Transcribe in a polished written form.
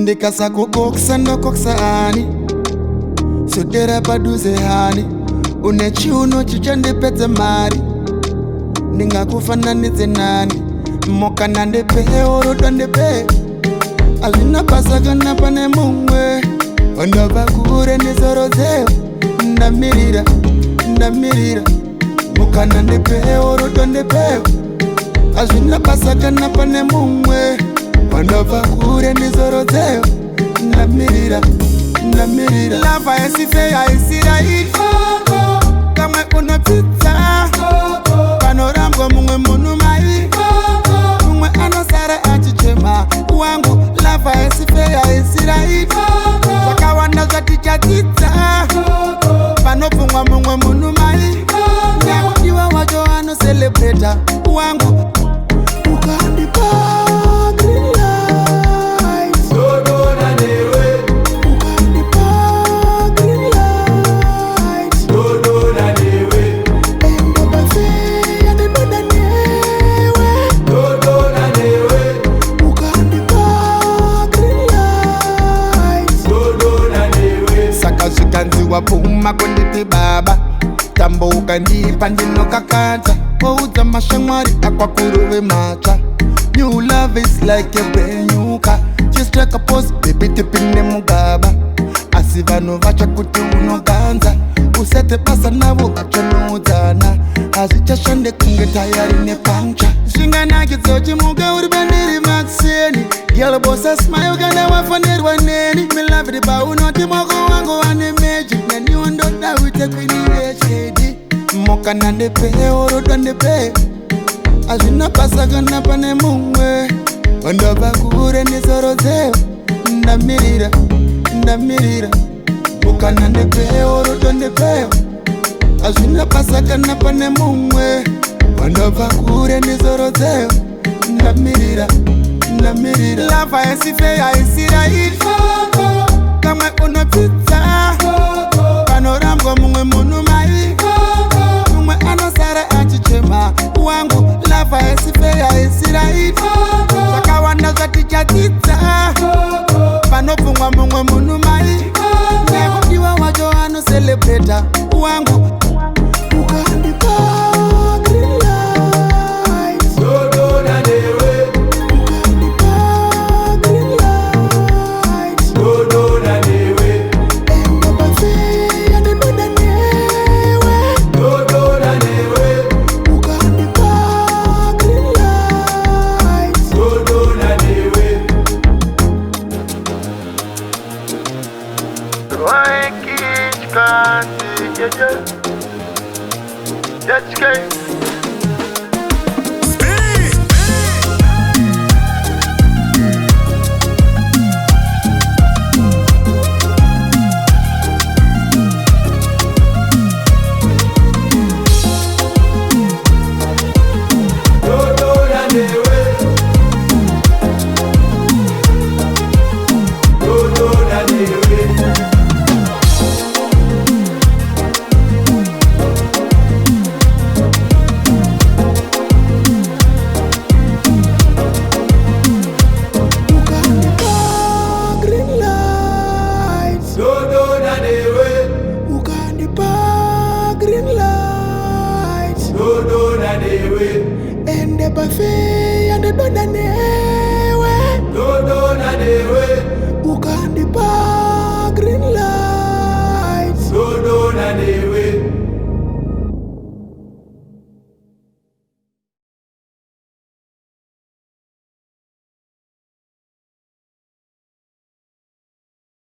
ndikasa kukoksa ndokoksa ani sodera paduze hani une chiuno chichandipedza mari ndingakufananidze nani mokana ndepe orodo ndepe azvina basa kana pane mumwe ndabva kure nezoro dzeo ndamirira mokana ndepe orodo ndepeo azvina basa kana pane mumwe ndabva kure nezoro dzeo ndamirira lava yesife yaisiraiti kamwe unopfidza panorambwa mumwe munhu mai mumwe anosara achichema wangu lava yesife yaisiraiti zvakawanda zvatichatidza panopfumwa mumwe munhu mai nyakudiwa wacho anoselebreta wangu ukandipa green light dodona newe ukandipa green light dodona newe endobafe yandoda newe dodona newe ukandipa green light dodona newe saka zvikanziwa puma kunditi baba tambo ukandipa ndinokakata oudza mashamwari akwakuru vematsva new love is like a brand new car just like a post baby tipinde mugaba asi vanhu vacha kuti unoganza usete basa navo vachonoudzana hazvichashande kunge tayari nepancha zvinganakidzochimuka uri pandiri makseni yalobosa smayo kana wafanirwa neni milaviri paunoti moko wangu wane meji naniwo ndoda uite kwini vechedi mokana ndepe orodo ndepe azvina basa kana pane mumwe ndabva kure nezoro dzeo ndamirira mokana ndepe orodo ndepeo azvina basa kana pane mumwe ndabva kure nezoro dzeo ndamirira lava yesife yaisiraiti kamwe unopfidza panorambwa mumwe munhu mai mumwe anosara achichema wangu lava yesife yaisiraiti zvakawanda zvatichatidza panopfumwa mumwe munhu mai nekudiwa wacho anoselebreta wangu ukandipa green light dodona newe ukandipa green light dodona newe endobafe yandoda newe dodona newe ukandipa green light dodona newe Kanti, that's good. Ende buffet and the dona newe dodona newe ukandipa